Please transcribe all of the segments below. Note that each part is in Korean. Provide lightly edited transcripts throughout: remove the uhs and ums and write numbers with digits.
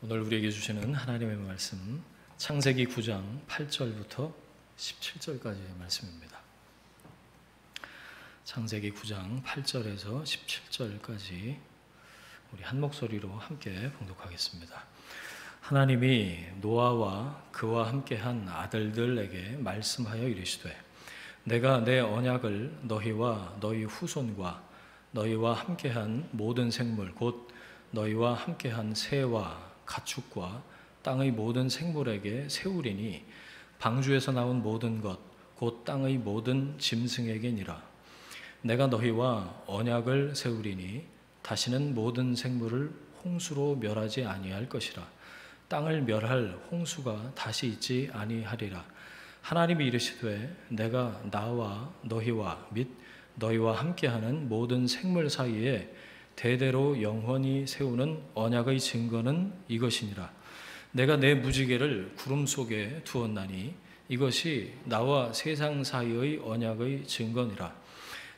오늘 우리에게 주시는 하나님의 말씀 창세기 9장 8절부터 17절까지의 말씀입니다. 창세기 9장 8절에서 17절까지 우리 한 목소리로 함께 봉독하겠습니다. 하나님이 노아와 그와 함께한 아들들에게 말씀하여 이르시되 내가 내 언약을 너희와 너희 후손과 너희와 함께한 모든 생물 곧 너희와 함께한 새와 가축과 땅의 모든 생물에게 세우리니 방주에서 나온 모든 것 곧 땅의 모든 짐승에게니라. 내가 너희와 언약을 세우리니 다시는 모든 생물을 홍수로 멸하지 아니할 것이라. 땅을 멸할 홍수가 다시 있지 아니하리라. 하나님이 이르시되 내가 나와 너희와 및 너희와 함께하는 모든 생물 사이에 대대로 영원히 세우는 언약의 증거는 이것이니라. 내가 내 무지개를 구름 속에 두었나니 이것이 나와 세상 사이의 언약의 증거니라.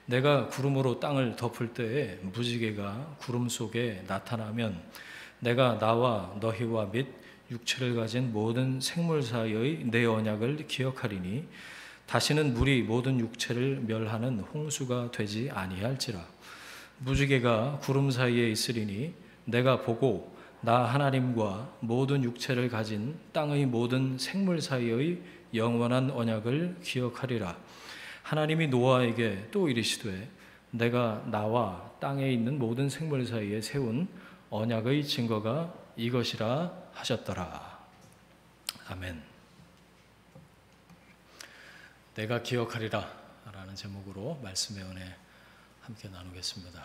내가 구름으로 땅을 덮을 때에 무지개가 구름 속에 나타나면 내가 나와 너희와 및 육체를 가진 모든 생물 사이의 내 언약을 기억하리니 다시는 물이 모든 육체를 멸하는 홍수가 되지 아니할지라. 무지개가 구름 사이에 있으리니 내가 보고 나 하나님과 모든 육체를 가진 땅의 모든 생물 사이의 영원한 언약을 기억하리라. 하나님이 노아에게 또 이르시되 내가 나와 땅에 있는 모든 생물 사이에 세운 언약의 증거가 이것이라 하셨더라. 아멘. 내가 기억하리라 라는 제목으로 말씀의 은혜 함께 나누겠습니다.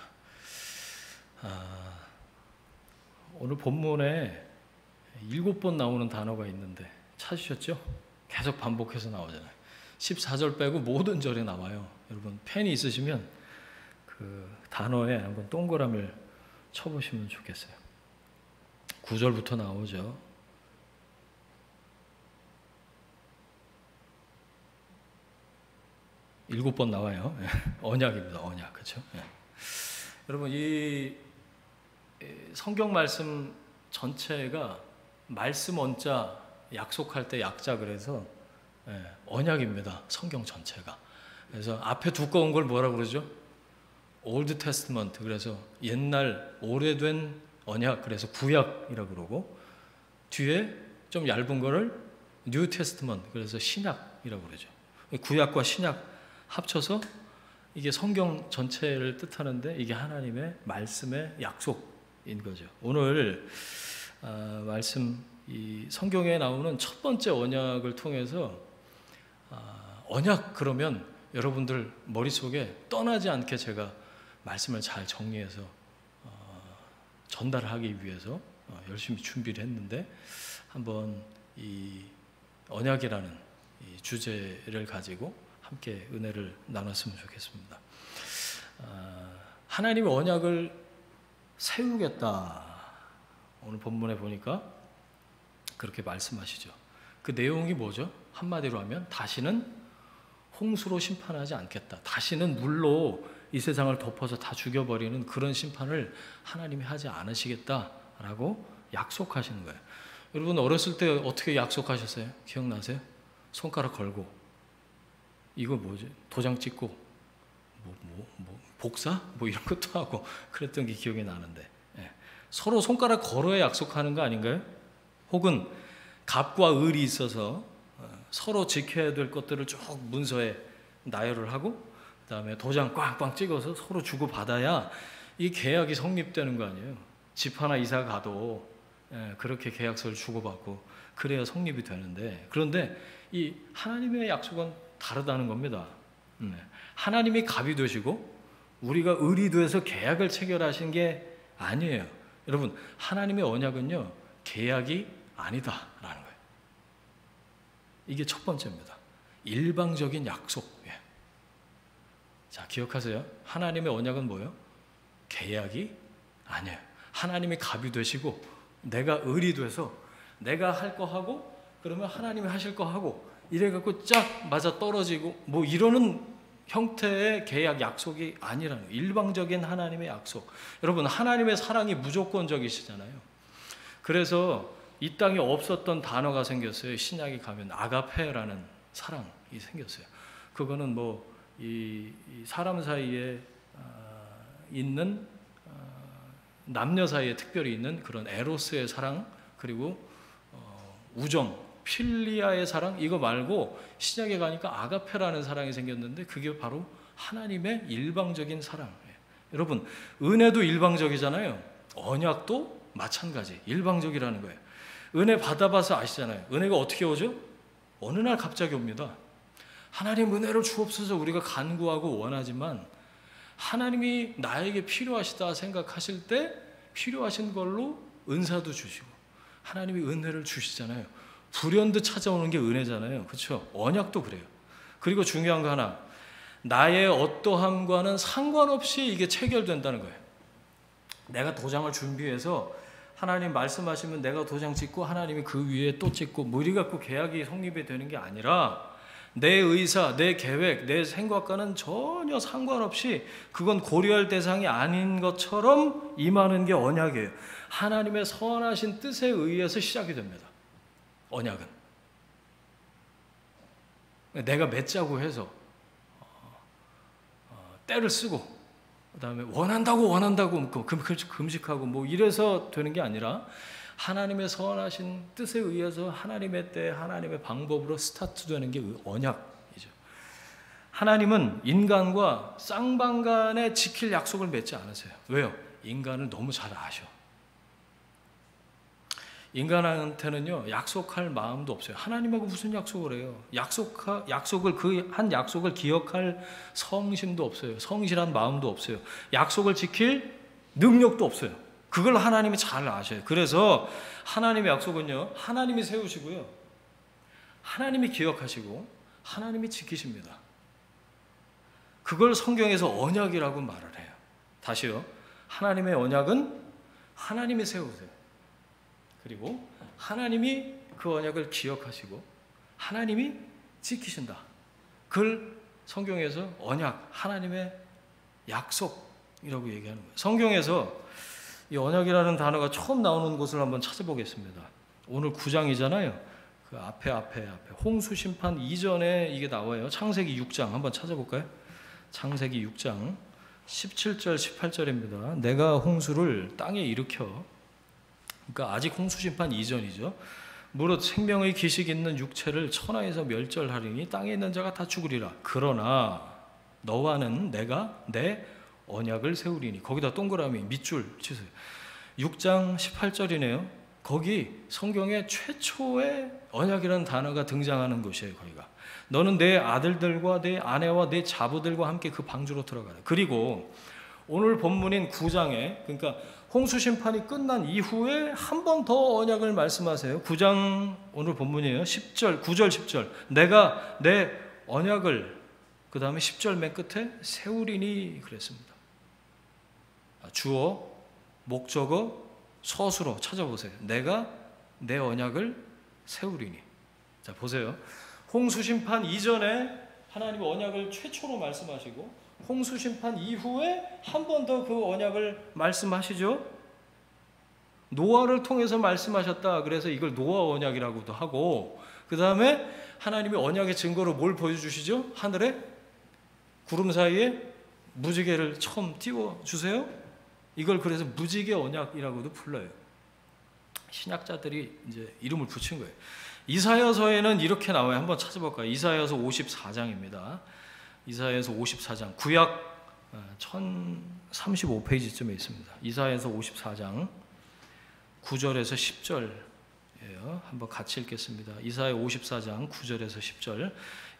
오늘 본문에 7번 나오는 단어가 있는데 찾으셨죠? 계속 반복해서 나오잖아요. 14절 빼고 모든 절에 나와요. 여러분 펜이 있으시면 그 단어에 한번 동그라미를 쳐보시면 좋겠어요. 9절부터 나오죠. 일곱 번 나와요. 언약입니다. 언약. 그렇죠? 여러분 이 성경 말씀 전체가 말씀 언자 약속할 때 약자 그래서 언약입니다. 성경 전체가. 그래서 앞에 두꺼운 걸 뭐라고 그러죠? Old Testament. 그래서 옛날 오래된 언약. 그래서 구약이라고 그러고 뒤에 좀 얇은 거를 New Testament. 그래서 신약이라고 그러죠. 구약과 신약 합쳐서 이게 성경 전체를 뜻하는데 이게 하나님의 말씀의 약속인 거죠. 오늘 말씀 이 성경에 나오는 첫 번째 언약을 통해서 언약 그러면 여러분들 머릿속에 떠나지 않게 제가 말씀을 잘 정리해서 전달하기 위해서 열심히 준비를 했는데 한번 이 언약이라는 이 주제를 가지고 함께 은혜를 나눴으면 좋겠습니다. 하나님의 언약을 세우겠다. 오늘 본문에 보니까 그렇게 말씀하시죠. 그 내용이 뭐죠? 한마디로 하면 다시는 홍수로 심판하지 않겠다. 다시는 물로 이 세상을 덮어서 다 죽여버리는 그런 심판을 하나님이 하지 않으시겠다라고 약속하시는 거예요. 여러분 어렸을 때 어떻게 약속하셨어요? 기억나세요? 손가락 걸고 이거 뭐지? 도장 찍고 복사? 이런 것도 하고 그랬던 게 기억이 나는데 서로 손가락 걸어야 약속하는 거 아닌가요? 혹은 갑과 을이 있어서 서로 지켜야 될 것들을 쭉 문서에 나열을 하고 그다음에 도장 꽝꽝 찍어서 서로 주고받아야 이 계약이 성립되는 거 아니에요? 집 하나 이사 가도 그렇게 계약서를 주고받고 그래야 성립이 되는데 그런데 이 하나님의 약속은 다르다는 겁니다. 하나님이 갑이 되시고 우리가 을이 돼서 계약을 체결하신 게 아니에요. 여러분 하나님의 언약은요 계약이 아니다라는 거예요. 이게 첫 번째입니다. 일방적인 약속. 자 기억하세요. 하나님의 언약은 뭐예요? 계약이 아니에요. 하나님이 갑이 되시고 내가 을이 돼서 내가 할 거 하고 그러면 하나님이 하실 거 하고 이래갖고 쫙 맞아 떨어지고 이러는 형태의 계약 약속이 아니라는 일방적인 하나님의 약속. 여러분 하나님의 사랑이 무조건적이시잖아요. 그래서 이 땅에 없었던 단어가 생겼어요. 신약에 가면 아가페라는 사랑이 생겼어요. 그거는 이 사람 사이에 있는 남녀 사이에 특별히 있는 그런 에로스의 사랑, 그리고 우정, 필리아의 사랑, 이거 말고 신약에 가니까 아가페라는 사랑이 생겼는데 그게 바로 하나님의 일방적인 사랑이에요. 여러분, 은혜도 일방적이잖아요. 언약도 마찬가지 일방적이라는 거예요. 은혜 받아봐서 아시잖아요. 은혜가 어떻게 오죠? 어느 날 갑자기 옵니다. 하나님 은혜를 주옵소서 우리가 간구하고 원하지만 하나님이 나에게 필요하시다 생각하실 때 필요하신 걸로 은사도 주시고 하나님이 은혜를 주시잖아요. 불현듯 찾아오는 게 은혜잖아요. 그렇죠? 언약도 그래요. 그리고 중요한 거 하나, 나의 어떠함과는 상관없이 이게 체결된다는 거예요. 내가 도장을 준비해서 하나님 말씀하시면 내가 도장 찍고 하나님이 그 위에 또 찍고 이리 갖고 계약이 성립이 되는 게 아니라 내 의사, 내 계획, 내 생각과는 전혀 상관없이 그건 고려할 대상이 아닌 것처럼 임하는 게 언약이에요. 하나님의 선하신 뜻에 의해서 시작이 됩니다. 언약은. 내가 맺자고 해서 때를 쓰고 그다음에 원한다고 금식하고 이래서 되는 게 아니라 하나님의 선하신 뜻에 의해서 하나님의 때 하나님의 방법으로 스타트되는 게 언약이죠. 하나님은 인간과 쌍방간에 지킬 약속을 맺지 않으세요. 왜요? 인간을 너무 잘 아셔. 인간한테는요 약속할 마음도 없어요. 하나님하고 무슨 약속을 해요? 약속을 그 한 약속을 기억할 성심도 없어요. 성실한 마음도 없어요. 약속을 지킬 능력도 없어요. 그걸 하나님이 잘 아셔요. 그래서 하나님의 약속은요 하나님이 세우시고요 하나님이 기억하시고 하나님이 지키십니다. 그걸 성경에서 언약이라고 말을 해요. 다시요, 하나님의 언약은 하나님이 세우세요. 그리고 하나님이 그 언약을 기억하시고 하나님이 지키신다. 그걸 성경에서 언약, 하나님의 약속이라고 얘기하는 거예요. 성경에서 이 언약이라는 단어가 처음 나오는 곳을 한번 찾아보겠습니다. 오늘 9장이잖아요. 그 앞에 홍수 심판 이전에 이게 나와요. 창세기 6장 한번 찾아볼까요? 창세기 6장 17절 18절입니다. 내가 홍수를 땅에 일으켜, 그러니까 아직 홍수 심판 이전이죠. 무릇 생명의 기식 있는 육체를 천하에서 멸절하리니 땅에 있는 자가 다 죽으리라. 그러나 너와는 내가 내 언약을 세우리니. 거기다 동그라미 밑줄 치세요. 6장 18절이네요. 거기 성경에 최초의 언약이라는 단어가 등장하는 곳이에요. 거기가 너는 내 아들들과 내 아내와 내 자부들과 함께 그 방주로 들어가라. 그리고 오늘 본문인 9장에, 그러니까 홍수 심판이 끝난 이후에 한 번 더 언약을 말씀하세요. 9장 오늘 본문이에요. 10절, 9절 10절. 내가 내 언약을, 그 다음에 10절 맨 끝에 세우리니 그랬습니다. 주어, 목적어, 서술어 찾아보세요. 내가 내 언약을 세우리니. 자, 보세요. 홍수 심판 이전에 하나님이 언약을 최초로 말씀하시고 홍수 심판 이후에 한 번 더 그 언약을 말씀하시죠. 노아를 통해서 말씀하셨다. 그래서 이걸 노아 언약이라고도 하고, 그 다음에 하나님이 언약의 증거로 뭘 보여주시죠? 하늘에 구름 사이에 무지개를 처음 띄워주세요. 이걸 그래서 무지개 언약이라고도 불러요. 신약자들이 이제 이름을 붙인 거예요. 이사야서에는 이렇게 나와요. 한번 찾아볼까요? 이사야서 54장입니다. 이사야서 54장, 구약 1035페이지쯤에 있습니다. 이사야서 54장 9절에서 10절이에요. 한번 같이 읽겠습니다. 이사야 54장 9절에서 10절.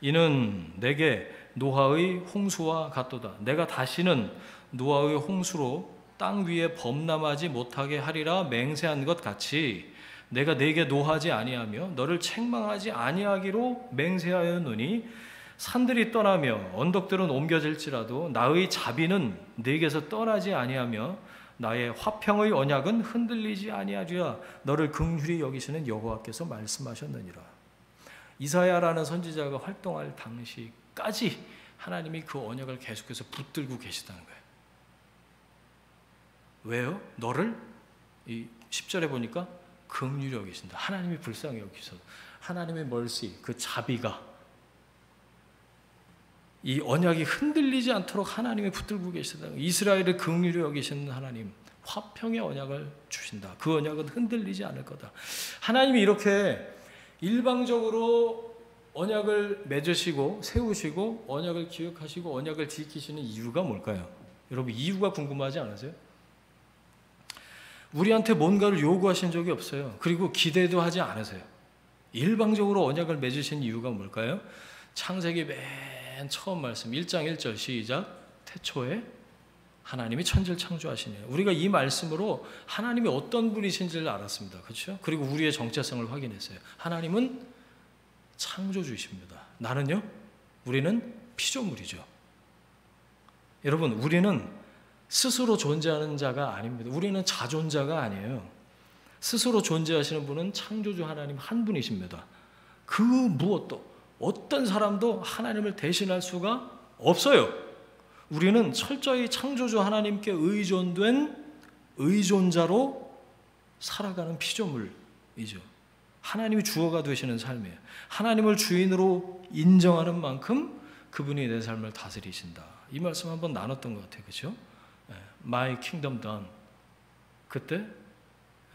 이는 내게 노아의 홍수와 같도다. 내가 다시는 노아의 홍수로 땅 위에 범람하지 못하게 하리라 맹세한 것 같이 내가 네게 노하지 아니하며 너를 책망하지 아니하기로 맹세하였노니 산들이 떠나며 언덕들은 옮겨질지라도 나의 자비는 네게서 떠나지 아니하며 나의 화평의 언약은 흔들리지 아니하리라. 너를 긍휼히 여기시는 여호와께서 말씀하셨느니라. 이사야라는 선지자가 활동할 당시까지 하나님이 그 언약을 계속해서 붙들고 계시다는 거예요. 왜요? 너를 이 10절에 보니까 긍휼히 여기신다. 하나님이 불쌍히 여기셔서 하나님의 멀시, 그 자비가 이 언약이 흔들리지 않도록 하나님이 붙들고 계신다. 이스라엘을 긍휼히 여기시는 하나님, 화평의 언약을 주신다. 그 언약은 흔들리지 않을 거다. 하나님이 이렇게 일방적으로 언약을 맺으시고 세우시고 언약을 기억하시고 언약을 지키시는 이유가 뭘까요? 여러분, 이유가 궁금하지 않으세요? 우리한테 뭔가를 요구하신 적이 없어요. 그리고 기대도 하지 않으세요. 일방적으로 언약을 맺으신 이유가 뭘까요? 창세기 맨 처음 말씀 1장 1절 시작. 태초에 하나님이 천지를 창조하시니. 우리가 이 말씀으로 하나님이 어떤 분이신지를 알았습니다. 그렇죠? 그리고 우리의 정체성을 확인했어요. 하나님은 창조주이십니다. 나는요? 우리는 피조물이죠. 여러분, 우리는 스스로 존재하는 자가 아닙니다. 우리는 자존자가 아니에요. 스스로 존재하시는 분은 창조주 하나님 한 분이십니다. 그 무엇도 어떤 사람도 하나님을 대신할 수가 없어요. 우리는 철저히 창조주 하나님께 의존된 의존자로 살아가는 피조물이죠. 하나님이 주어가 되시는 삶이에요. 하나님을 주인으로 인정하는 만큼 그분이 내 삶을 다스리신다. 이 말씀 한번 나눴던 것 같아요. 그렇죠? My kingdom done. 그때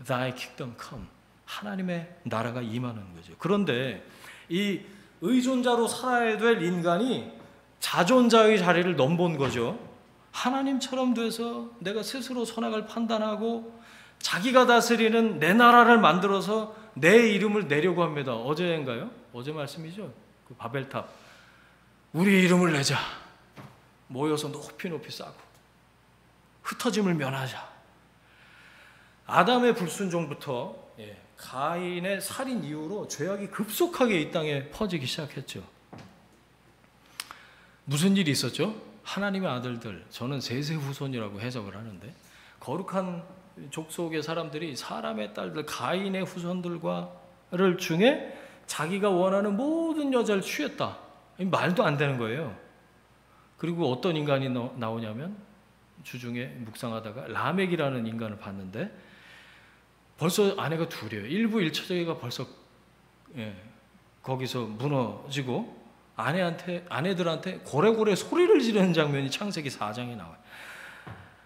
Thy kingdom come. 하나님의 나라가 임하는 거죠. 그런데 이 의존자로 살아야 될 인간이 자존자의 자리를 넘본 거죠. 하나님처럼 돼서 내가 스스로 선악을 판단하고 자기가 다스리는 내 나라를 만들어서 내 이름을 내려고 합니다. 어제인가요? 어제 말씀이죠. 그 바벨탑. 우리 이름을 내자. 모여서 높이 높이 쌓고 흩어짐을 면하자. 아담의 불순종부터 가인의 살인 이후로 죄악이 급속하게 이 땅에 퍼지기 시작했죠. 무슨 일이 있었죠? 하나님의 아들들, 저는 셋의 후손이라고 해석을 하는데 거룩한 족속의 사람들이 사람의 딸들 가인의 후손들과를 중에 자기가 원하는 모든 여자를 취했다. 말도 안 되는 거예요. 그리고 어떤 인간이 나오냐면 주중에 묵상하다가 라멕이라는 인간을 봤는데 벌써 아내가 둘이에요. 일부 일처제가 벌써 거기서 무너지고 아내들한테 고래고래 소리를 지르는 장면이 창세기 4장에 나와요.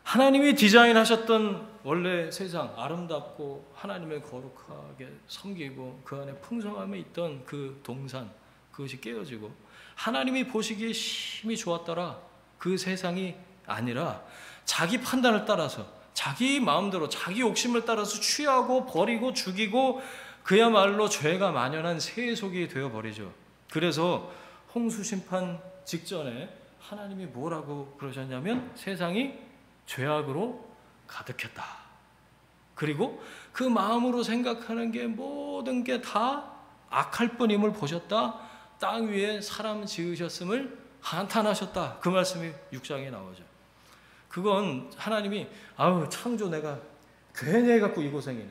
하나님이 디자인하셨던 원래 세상 아름답고 하나님을 거룩하게 섬기고 그 안에 풍성함에 있던 그 동산, 그것이 깨어지고 하나님이 보시기에 심히 좋았더라. 그 세상이 아니라 자기 판단을 따라서 자기 마음대로 자기 욕심을 따라서 취하고 버리고 죽이고 그야말로 죄가 만연한 세속이 되어버리죠. 그래서 홍수 심판 직전에 하나님이 뭐라고 그러셨냐면 세상이 죄악으로 가득했다. 그리고 그 마음으로 생각하는 게 모든 게 다 악할 뿐임을 보셨다. 땅 위에 사람 지으셨음을 한탄하셨다. 그 말씀이 6장에 나오죠. 그건 하나님이 창조 내가 괜히 해갖고 이 고생이네.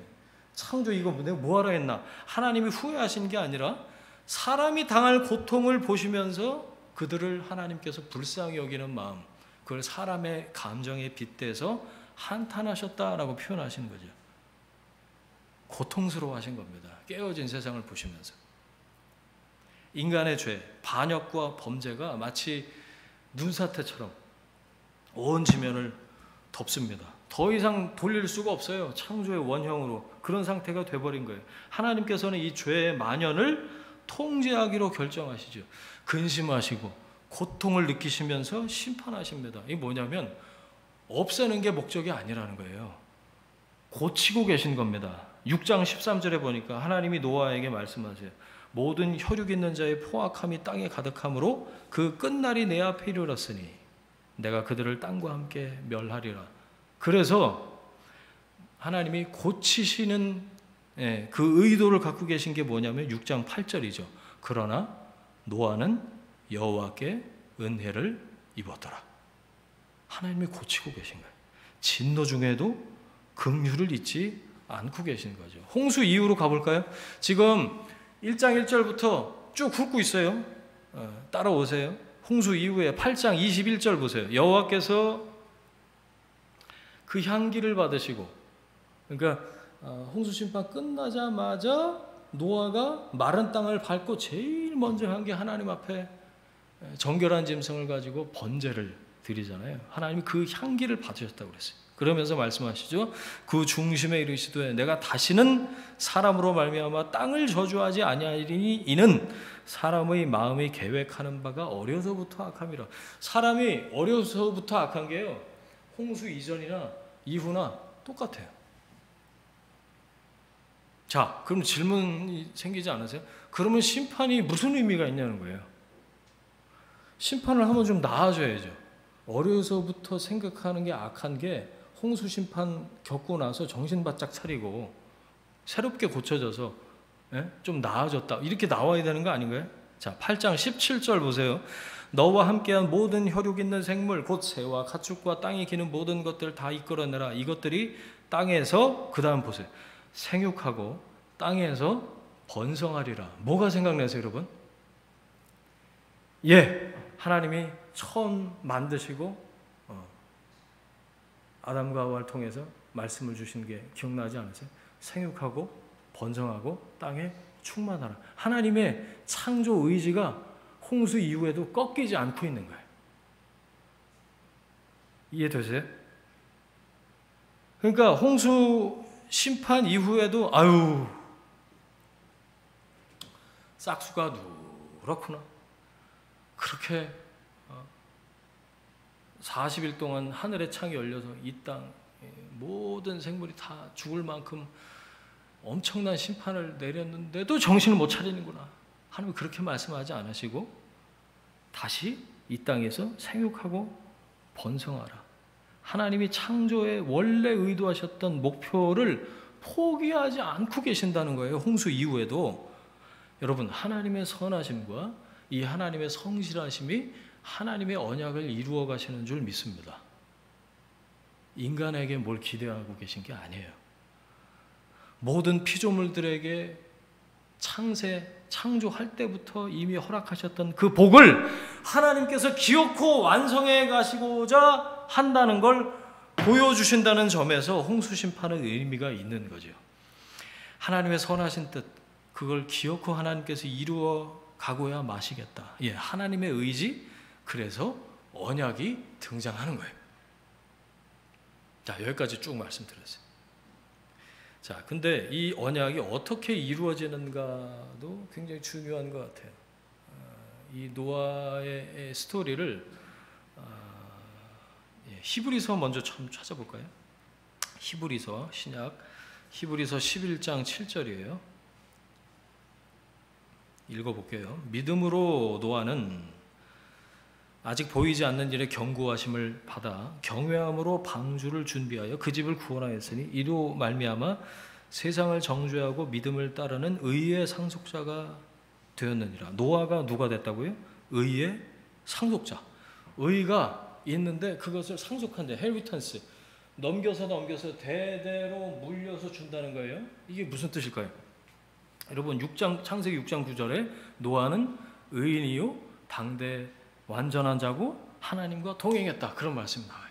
창조 이거 내가 뭐하러 했나. 하나님이 후회하신 게 아니라 사람이 당할 고통을 보시면서 그들을 하나님께서 불쌍히 여기는 마음, 그걸 사람의 감정에 빗대서 한탄하셨다라고 표현하시는 거죠. 고통스러워하신 겁니다. 깨어진 세상을 보시면서. 인간의 죄, 반역과 범죄가 마치 눈사태처럼 온 지면을 덮습니다. 더 이상 돌릴 수가 없어요. 창조의 원형으로 그런 상태가 돼버린 거예요. 하나님께서는 이 죄의 만연을 통제하기로 결정하시죠. 근심하시고 고통을 느끼시면서 심판하십니다. 이게 뭐냐면 없애는 게 목적이 아니라는 거예요. 고치고 계신 겁니다. 6장 13절에 보니까 하나님이 노아에게 말씀하세요. 모든 혈육 있는 자의 포악함이 땅에 가득함으로 그 끝날이 내 앞에 이르렀으니 내가 그들을 땅과 함께 멸하리라. 그래서 하나님이 고치시는 그 의도를 갖고 계신 게 뭐냐면 6장 8절이죠. 그러나 노아는 여호와께 은혜를 입었더라. 하나님이 고치고 계신 거예요. 진노 중에도 긍휼을 잊지 않고 계신 거죠. 홍수 이후로 가볼까요? 지금 1장 1절부터 쭉 훑고 있어요. 따라오세요. 홍수 이후에 8장 21절 보세요. 여호와께서 그 향기를 받으시고, 그러니까 홍수 심판 끝나자마자 노아가 마른 땅을 밟고 제일 먼저 한 게 하나님 앞에 정결한 짐승을 가지고 번제를 드리잖아요. 하나님이 그 향기를 받으셨다고 그랬어요. 그러면서 말씀하시죠. 그 중심에 이르시되 내가 다시는 사람으로 말미암아 땅을 저주하지 아니하리니 이는 사람의 마음이 계획하는 바가 어려서부터 악함이라. 사람이 어려서부터 악한 게요, 홍수 이전이나 이후나 똑같아요. 자, 그럼 질문이 생기지 않으세요? 그러면 심판이 무슨 의미가 있냐는 거예요. 심판을 하면 좀 나아져야죠. 어려서부터 생각하는 게 악한 게 홍수 심판 겪고 나서 정신 바짝 차리고 새롭게 고쳐져서 좀 나아졌다, 이렇게 나와야 되는 거 아닌가요? 자, 8장 17절 보세요. 너와 함께한 모든 혈육 있는 생물 곧 새와 가축과 땅에 기는 모든 것들 다 이끌어내라. 이것들이 땅에서, 그 다음 보세요, 생육하고 땅에서 번성하리라. 뭐가 생각나세요, 여러분? 하나님이 처음 만드시고 아담과 하와를 통해서 말씀을 주신 게 기억나지 않으세요? 생육하고 번성하고 땅에 충만하라. 하나님의 창조 의지가 홍수 이후에도 꺾이지 않고 있는 거예요. 이해되세요? 그러니까 홍수 심판 이후에도 싹수가 누렇구나, 그렇게 40일 동안 하늘의 창이 열려서 이 땅 모든 생물이 다 죽을 만큼 엄청난 심판을 내렸는데도 정신을 못 차리는구나. 하나님은 그렇게 말씀하지 않으시고 다시 이 땅에서 생육하고 번성하라. 하나님이 창조에 원래 의도하셨던 목표를 포기하지 않고 계신다는 거예요. 홍수 이후에도. 여러분, 하나님의 선하심과 이 하나님의 성실하심이 하나님의 언약을 이루어 가시는 줄 믿습니다. 인간에게 뭘 기대하고 계신 게 아니에요. 모든 피조물들에게 창조할 때부터 이미 허락하셨던 그 복을 하나님께서 기어코 완성해 가시고자 한다는 걸 보여주신다는 점에서 홍수 심판은 의미가 있는 거죠. 하나님의 선하신 뜻, 그걸 기어코 하나님께서 이루어 가고야 마시겠다. 하나님의 의지, 그래서 언약이 등장하는 거예요. 자, 여기까지 쭉 말씀드렸어요. 자, 근데 이 언약이 어떻게 이루어지는가도 굉장히 중요한 것 같아요. 이 노아의 스토리를 히브리서 먼저 좀 찾아볼까요? 히브리서, 신약 히브리서 11장 7절이에요. 읽어볼게요. 믿음으로 노아는 아직 보이지 않는 일에 경고하심을 받아 경외함으로 방주를 준비하여 그 집을 구원하였으니 이로 말미암아 세상을 정죄하고 믿음을 따르는 의의 상속자가 되었느니라. 노아가 누가 됐다고요? 의의 상속자. 의가 있는데 그것을 상속한대. 헤리턴스. 넘겨서 대대로 물려서 준다는 거예요. 이게 무슨 뜻일까요? 여러분, 창세기 6장 9절에 노아는 의인이요 당대 완전한 자고 하나님과 동행했다, 그런 말씀이 나와요.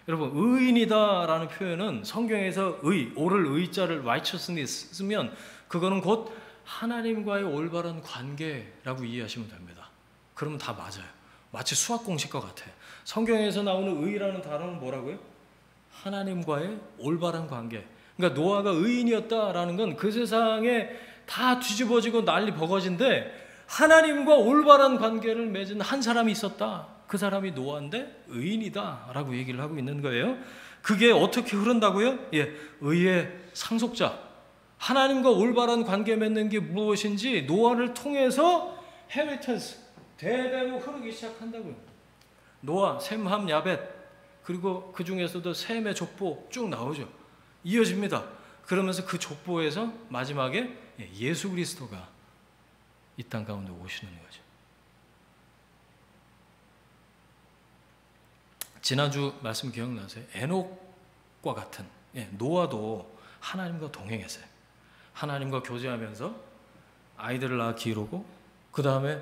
여러분, 의인이다라는 표현은 성경에서 오를 의자를 righteousness 쓰면 그거는 곧 하나님과의 올바른 관계라고 이해하시면 됩니다. 그러면 다 맞아요. 마치 수학 공식과 같아요. 성경에서 나오는 의라는 단어는 뭐라고요? 하나님과의 올바른 관계. 그러니까 노아가 의인이었다라는 건 그 세상에 다 뒤집어지고 난리 버거진데 하나님과 올바른 관계를 맺은 한 사람이 있었다. 그 사람이 노아인데 의인이다 라고 얘기를 하고 있는 거예요. 그게 어떻게 흐른다고요? 의의 상속자. 하나님과 올바른 관계 맺는 게 무엇인지 노아를 통해서 헤리턴스, 대대로 흐르기 시작한다고요. 노아, 셈, 함, 야벳, 그리고 그 중에서도 셈의 족보 쭉 나오죠. 이어집니다. 그러면서 그 족보에서 마지막에 예수 그리스도가 이 땅 가운데 오시는 거죠. 지난주 말씀 기억나세요? 에녹과 같은, 노아도 하나님과 동행했어요. 하나님과 교제하면서 아이들을 낳아 기르고, 그 다음에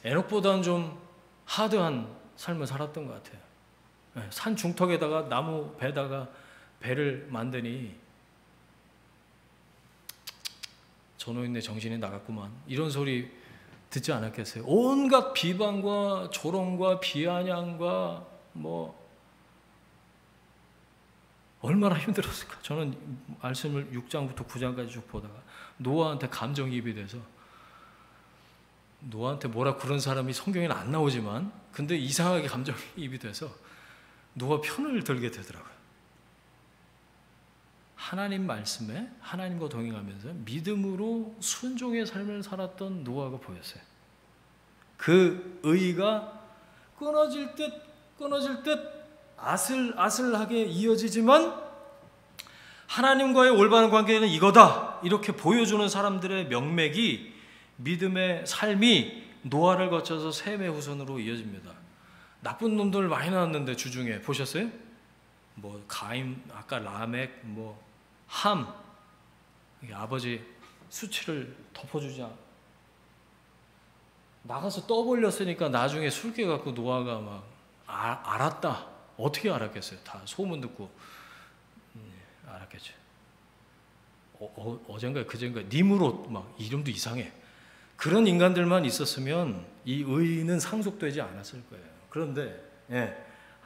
에녹보다는 좀 하드한 삶을 살았던 것 같아요. 산 중턱에다가 나무 배다가 배를 만드니 저 노인네 정신이 나갔구만, 이런 소리 듣지 않았겠어요? 온갖 비방과 조롱과 비아냥과 뭐 얼마나 힘들었을까. 저는 말씀을 6장부터 9장까지 쭉 보다가 노아한테 감정이입이 돼서, 노아한테 뭐라 그런 사람이 성경에는 안 나오지만 근데 이상하게 감정이입이 돼서 노아 편을 들게 되더라고요. 하나님 말씀에 하나님과 동행하면서 믿음으로 순종의 삶을 살았던 노아가 보였어요. 그 의가 끊어질 듯 아슬아슬하게 이어지지만 하나님과의 올바른 관계는 이거다, 이렇게 보여주는 사람들의 명맥이, 믿음의 삶이 노아를 거쳐서 셈의 후손으로 이어집니다. 나쁜 놈들 많이 나왔는데 주중에 보셨어요? 뭐 가임, 아까 라멕, 뭐 함, 아버지 수치를 덮어주자 나가서 떠벌렸으니까 나중에 술 깨갖고 노아가 막 알았다. 어떻게 알았겠어요? 다 소문 듣고 알았겠죠. 어젠가 그젠가 니무롯, 막 이름도 이상해. 그런 인간들만 있었으면 이 의는 상속되지 않았을 거예요. 그런데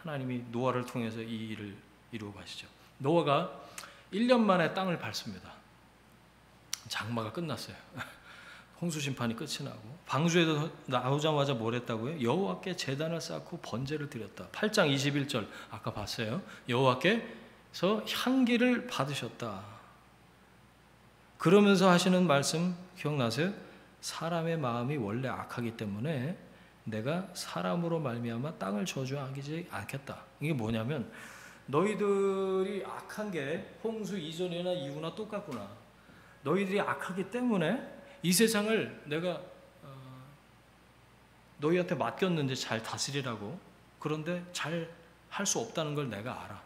하나님이 노아를 통해서 이 일을 이루어 가시죠. 노아가 1년 만에 땅을 밟습니다. 장마가 끝났어요. 홍수 심판이 끝이 나고, 방주에도 나오자마자 뭘 했다고요? 여호와께 제단을 쌓고 번제를 드렸다. 8장 21절 아까 봤어요. 여호와께서 향기를 받으셨다. 그러면서 하시는 말씀 기억나세요? 사람의 마음이 원래 악하기 때문에 내가 사람으로 말미암아 땅을 저주하지 않겠다. 이게 뭐냐면, 너희들이 악한 게 홍수 이전이나 이후나 똑같구나. 너희들이 악하기 때문에 이 세상을 내가 너희한테 맡겼는데 잘 다스리라고. 그런데 잘 할 수 없다는 걸 내가 알아.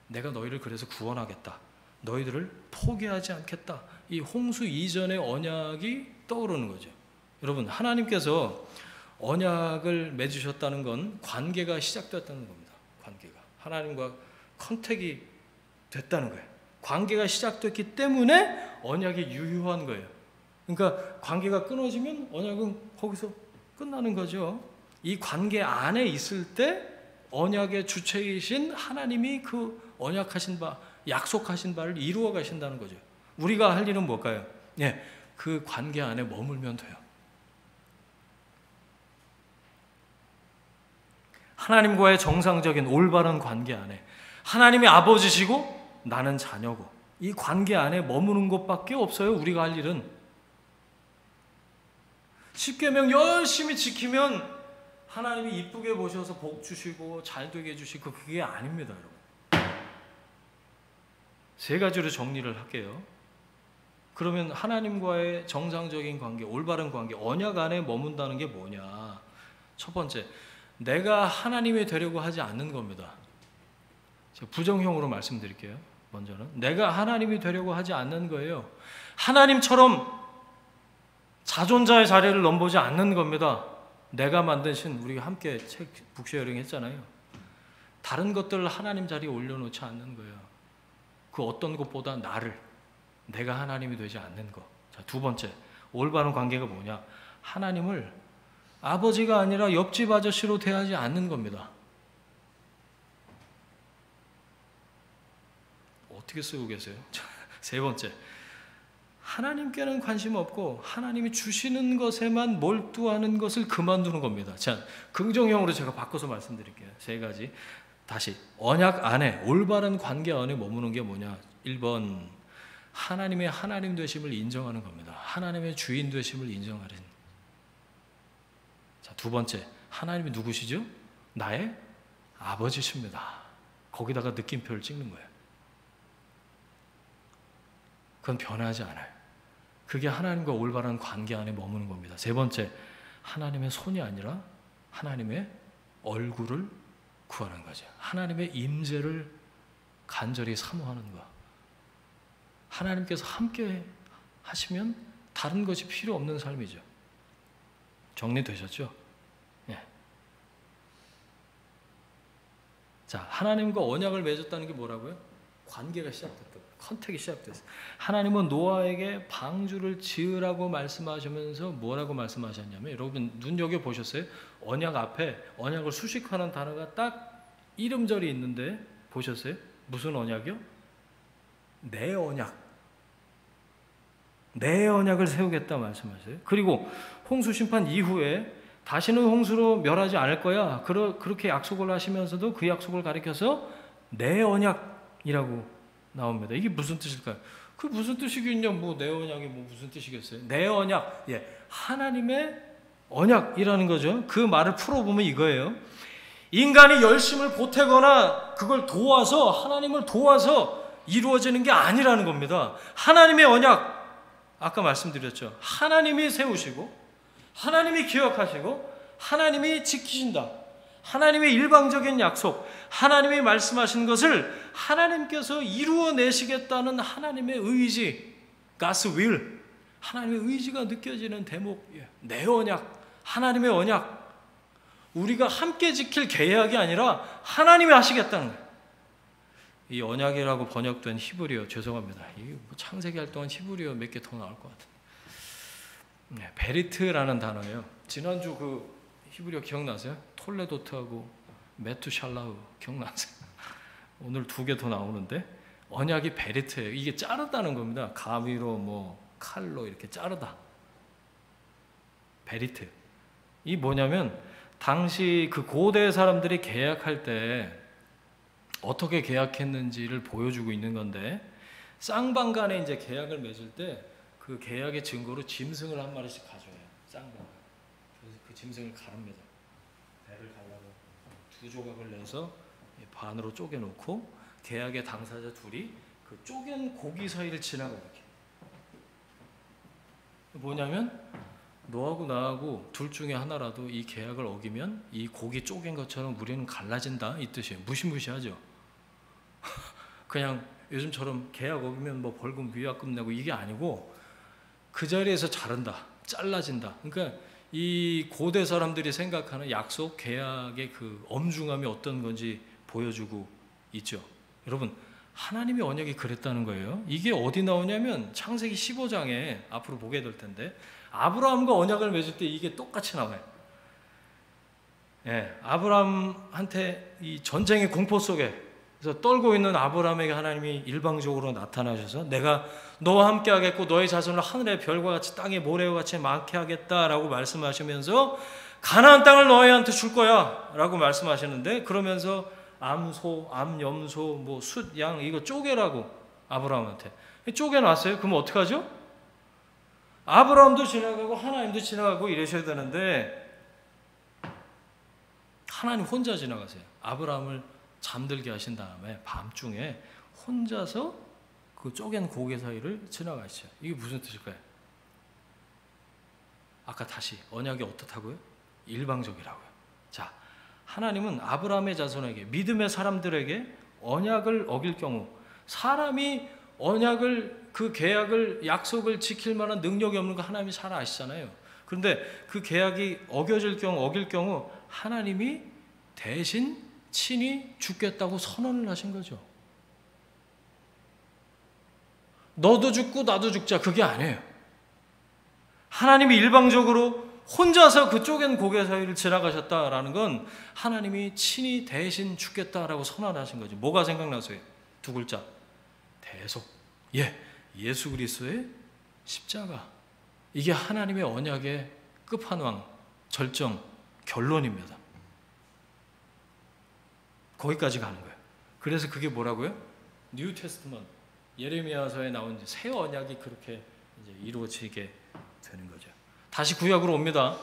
내가 너희를 그래서 구원하겠다. 너희들을 포기하지 않겠다. 이 홍수 이전의 언약이 떠오르는 거죠. 여러분, 하나님께서 언약을 맺으셨다는 건 관계가 시작됐다는 겁니다. 관계가 하나님과 컨택이 됐다는 거예요. 관계가 시작됐기 때문에 언약이 유효한 거예요. 그러니까 관계가 끊어지면 언약은 거기서 끝나는 거죠. 이 관계 안에 있을 때 언약의 주체이신 하나님이 그 언약하신 바, 약속하신 바를 이루어 가신다는 거죠. 우리가 할 일은 뭘까요? 그 관계 안에 머물면 돼요. 하나님과의 정상적인 올바른 관계 안에, 하나님이 아버지시고 나는 자녀고, 이 관계 안에 머무는 것밖에 없어요. 우리가 할 일은. 십계명 열심히 지키면 하나님이 이쁘게 보셔서 복 주시고 잘 되게 해주시고, 그게 아닙니다, 여러분. 세 가지로 정리를 할게요. 그러면 하나님과의 정상적인 관계, 올바른 관계, 언약 안에 머문다는 게 뭐냐? 첫 번째, 내가 하나님이 되려고 하지 않는 겁니다. 제가 부정형으로 말씀드릴게요. 먼저는 내가 하나님이 되려고 하지 않는 거예요. 하나님처럼 자존자의 자리를 넘보지 않는 겁니다. 내가 만드신, 우리가 함께 책 북쉐어링 했잖아요. 다른 것들을 하나님 자리에 올려놓지 않는 거예요. 그 어떤 것보다 내가 하나님이 되지 않는 것. 자, 두 번째, 올바른 관계가 뭐냐? 하나님을 아버지가 아니라 옆집 아저씨로 대하지 않는 겁니다. 어떻게 쓰고 계세요? 세 번째, 하나님께는 관심 없고 하나님이 주시는 것에만 몰두하는 것을 그만두는 겁니다. 자, 긍정형으로 제가 바꿔서 말씀드릴게요. 세 가지. 다시, 언약 안에, 올바른 관계 안에 머무는 게 뭐냐? 1번, 하나님의 하나님 되심을 인정하는 겁니다. 하나님의 주인 되심을 인정하는. 자, 두 번째, 하나님이 누구시죠? 나의 아버지십니다. 거기다가 느낌표를 찍는 거예요. 그건 변하지 않아요. 그게 하나님과 올바른 관계 안에 머무는 겁니다. 세 번째, 하나님의 손이 아니라 하나님의 얼굴을 구하는 거죠. 하나님의 임재를 간절히 사모하는 것. 하나님께서 함께 하시면 다른 것이 필요 없는 삶이죠. 정리되셨죠? 자, 하나님과 언약을 맺었다는 게 뭐라고요? 관계가 시작됐다고. 컨택이 시작됐어요. 하나님은 노아에게 방주를 지으라고 말씀하시면서 뭐라고 말씀하셨냐면, 여러분 눈여겨보셨어요? 언약 앞에 언약을 수식하는 단어가 딱 이름절이 있는데 보셨어요? 무슨 언약이요? 내 언약. 내 언약을 세우겠다 말씀하세요. 그리고 홍수 심판 이후에 다시는 홍수로 멸하지 않을 거야. 그렇게 약속을 하시면서도 그 약속을 가리켜서 내 언약이라고 나옵니다. 이게 무슨 뜻일까요? 그 무슨 뜻이겠냐? 뭐 내 언약이 뭐 무슨 뜻이겠어요? 내 언약, 하나님의 언약이라는 거죠. 그 말을 풀어보면 이거예요. 인간이 열심을 보태거나 그걸 도와서 하나님을 도와서 이루어지는 게 아니라는 겁니다. 하나님의 언약, 아까 말씀드렸죠. 하나님이 세우시고 하나님이 기억하시고 하나님이 지키신다. 하나님의 일방적인 약속, 하나님이 말씀하신 것을 하나님께서 이루어내시겠다는 하나님의 의지, God's will, 하나님의 의지가 느껴지는 대목, 내 언약, 하나님의 언약, 우리가 함께 지킬 계약이 아니라 하나님이 하시겠다는 거예요. 이 언약이라고 번역된 히브리어, 죄송합니다. 이게 창세기 할 동안 히브리어 몇 개 더 나올 것 같은데, 베리트라는 단어예요. 지난주 그 히브리어 기억나세요? 톨레도트하고 메투샬라흐 기억나세요? 오늘 2개 더 나오는데 언약이 베리트예요. 이게 자르다는 겁니다. 가위로 뭐 칼로 이렇게 자르다. 베리트. 이 뭐냐면 당시 그 고대 사람들이 계약할 때 어떻게 계약했는지를 보여주고 있는 건데, 쌍방 간에 이제 계약을 맺을 때 그 계약의 증거로 짐승을 한 마리씩 가져와요. 쌍방. 그래서 그 짐승을 가릅니다. 배를 가려고 2조각을 내서 반으로 쪼개놓고 계약의 당사자 둘이 그 쪼갠 고기 사이를 지나가 이렇게. 뭐냐면 너하고 나하고 둘 중에 하나라도 이 계약을 어기면 이 고기 쪼갠 것처럼 우리는 갈라진다, 이 뜻이에요. 무시무시하죠. 그냥 요즘처럼 계약 어기면 뭐 벌금 위약금 내고 이게 아니고 그 자리에서 자른다, 잘라진다. 그러니까 이 고대 사람들이 생각하는 약속, 계약의 그 엄중함이 어떤 건지 보여주고 있죠. 여러분, 하나님의 언약이 그랬다는 거예요. 이게 어디 나오냐면 창세기 15장에 앞으로 보게 될 텐데, 아브라함과 언약을 맺을 때 이게 똑같이 나와요. 아브라함한테 이 전쟁의 공포 속에 그래서 떨고 있는 아브라함에게 하나님이 일방적으로 나타나셔서 내가 너와 함께 하겠고 너의 자손을 하늘의 별과 같이 땅의 모래와 같이 많게 하겠다라고 말씀하시면서 가나안 땅을 너희한테 줄 거야 라고 말씀하시는데, 그러면서 암소, 암염소, 뭐 숫, 양 이거 쪼개라고 아브라함한테 쪼개놨어요. 그럼 어떡하죠? 아브라함도 지나가고 하나님도 지나가고 이러셔야 되는데 하나님 혼자 지나가세요. 아브라함을 잠들게 하신 다음에 밤중에 혼자서 그 쪼갠 고개 사이를 지나가시죠. 이게 무슨 뜻일까요? 아까 다시 언약이 어떻다고요? 일방적이라고요. 자, 하나님은 아브라함의 자손에게, 믿음의 사람들에게 언약을 어길 경우, 사람이 언약을, 그 계약을, 약속을 지킬 만한 능력이 없는 거 하나님이 잘 아시잖아요. 그런데 그 계약이 어길 경우 하나님이 대신 친히 죽겠다고 선언을 하신 거죠. 너도 죽고 나도 죽자, 그게 아니에요. 하나님이 일방적으로 혼자서 그 쪼갠 고개 사이를 지나가셨다라는 건 하나님이 친히 대신 죽겠다라고 선언하신 거죠. 뭐가 생각나세요? 2글자. 대속. 예수 그리스도의 십자가. 이게 하나님의 언약의 끝판왕, 절정, 결론입니다. 거기까지 가는 거예요. 그래서 그게 뭐라고요? 뉴 테스트먼트, 예레미야서에 나온 새 언약이 그렇게 이제 이루어지게 되는 거죠. 다시 구약으로 옵니다.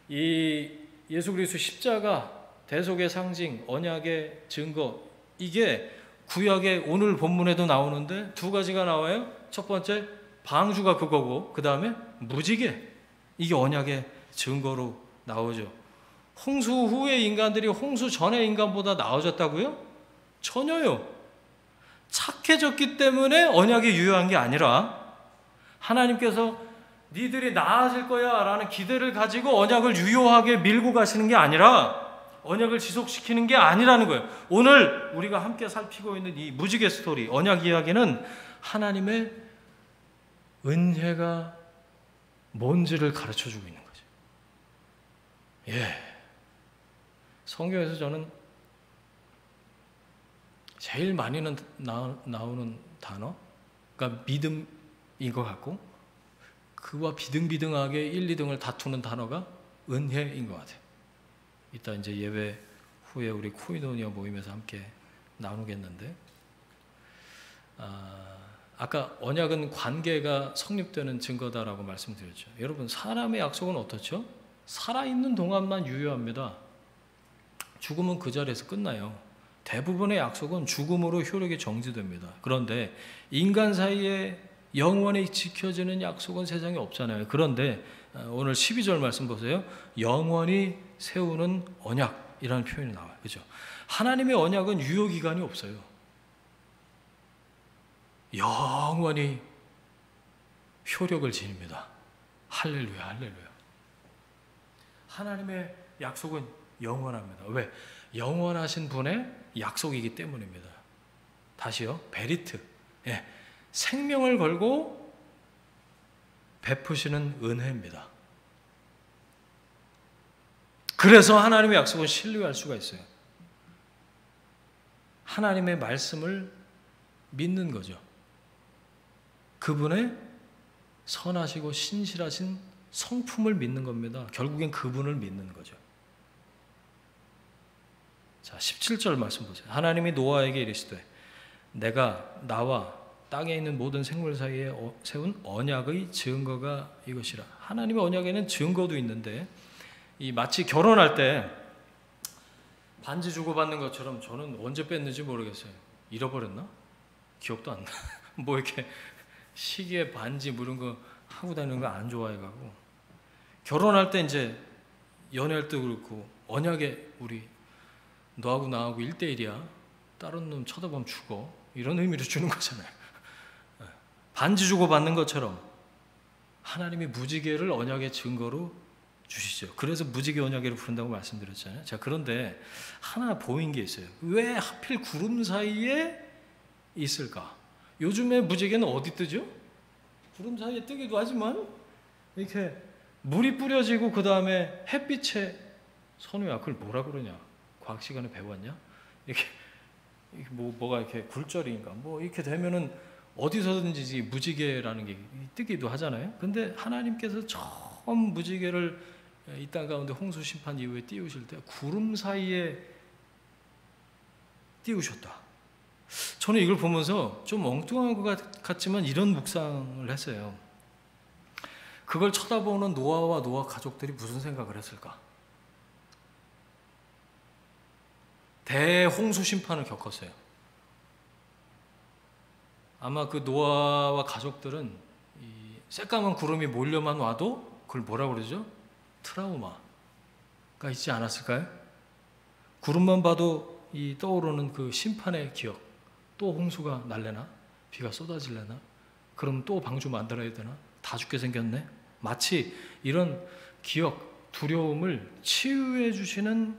이 예수 그리스도 십자가, 대속의 상징, 언약의 증거, 이게 구약의 오늘 본문에도 나오는데 2가지가 나와요. 첫 번째 방주가 그거고, 그 다음에 무지개, 이게 언약의 증거로 나오죠. 홍수 후의 인간들이 홍수 전의 인간보다 나아졌다고요? 전혀요. 착해졌기 때문에 언약이 유효한 게 아니라 하나님께서 니들이 나아질 거야 라는 기대를 가지고 언약을 유효하게 밀고 가시는 게 아니라, 언약을 지속시키는 게 아니라는 거예요. 오늘 우리가 함께 살피고 있는 이 무지개 스토리, 언약 이야기는 하나님의 은혜가 뭔지를 가르쳐주고 있는 거죠. 성경에서 저는 제일 많이는 나오는 단어가 믿음인 것 같고, 그와 비등비등하게 1, 2등을 다투는 단어가 은혜인 것 같아요. 이따 이제 예배 후에 우리 코이노니아 모임에서 함께 나누겠는데, 아까 언약은 관계가 성립되는 증거다라고 말씀드렸죠. 여러분, 사람의 약속은 어떻죠? 살아있는 동안만 유효합니다. 죽으면 그 자리에서 끝나요. 대부분의 약속은 죽음으로 효력이 정지됩니다. 그런데 인간 사이에 영원히 지켜지는 약속은 세상에 없잖아요. 그런데 오늘 12절 말씀 보세요. 영원히 세우는 언약이라는 표현이 나와요. 그죠? 하나님의 언약은 유효기간이 없어요. 영원히 효력을 지닙니다. 할렐루야, 할렐루야. 하나님의 약속은 영원합니다. 왜? 영원하신 분의 약속이기 때문입니다. 다시요. 베리트. 생명을 걸고 베푸시는 은혜입니다. 그래서 하나님의 약속은 신뢰할 수가 있어요. 하나님의 말씀을 믿는 거죠. 그분의 선하시고 신실하신 성품을 믿는 겁니다. 결국엔 그분을 믿는 거죠. 자, 17절 말씀 보세요. 하나님이 노아에게 이르시되 내가 나와 땅에 있는 모든 생물 사이에 세운 언약의 증거가 이것이라. 하나님의 언약에는 증거도 있는데, 이 마치 결혼할 때 반지 주고받는 것처럼, 저는 언제 뺐는지 모르겠어요. 잃어버렸나? 기억도 안 나. 뭐 이렇게 시계 반지 뭐 이런 거 하고 다니는 거 안 좋아해가지고, 결혼할 때 이제 연애할 때 그렇고, 언약에 우리 너하고 나하고 1대1이야. 다른 놈 쳐다보면 죽어. 이런 의미로 주는 거잖아요. 반지 주고받는 것처럼 하나님이 무지개를 언약의 증거로 주시죠. 그래서 무지개 언약으로 부른다고 말씀드렸잖아요. 자, 그런데 하나 보인 게 있어요. 왜 하필 구름 사이에 있을까? 요즘에 무지개는 어디 뜨죠? 구름 사이에 뜨기도 하지만 이렇게 물이 뿌려지고 그 다음에 햇빛에, 선우야 그걸 뭐라 그러냐? 과학 시간에 배웠냐? 이렇게 뭐가 이렇게 굴절인가? 뭐 이렇게 되면은 어디서든지 무지개라는 게 뜨기도 하잖아요. 근데 하나님께서 처음 무지개를 이 땅 가운데 홍수 심판 이후에 띄우실 때 구름 사이에 띄우셨다. 저는 이걸 보면서 좀 엉뚱한 것 같지만 이런 묵상을 했어요. 그걸 쳐다보는 노아와 노아 가족들이 무슨 생각을 했을까? 대홍수 심판을 겪었어요. 아마 그 노아와 가족들은 이 새까만 구름이 몰려만 와도 그걸 뭐라고 그러죠? 트라우마가 있지 않았을까요? 구름만 봐도 이 떠오르는 그 심판의 기억, 또 홍수가 날래나? 비가 쏟아질래나? 그럼 또 방주 만들어야 되나? 다 죽게 생겼네? 마치 이런 기억, 두려움을 치유해 주시는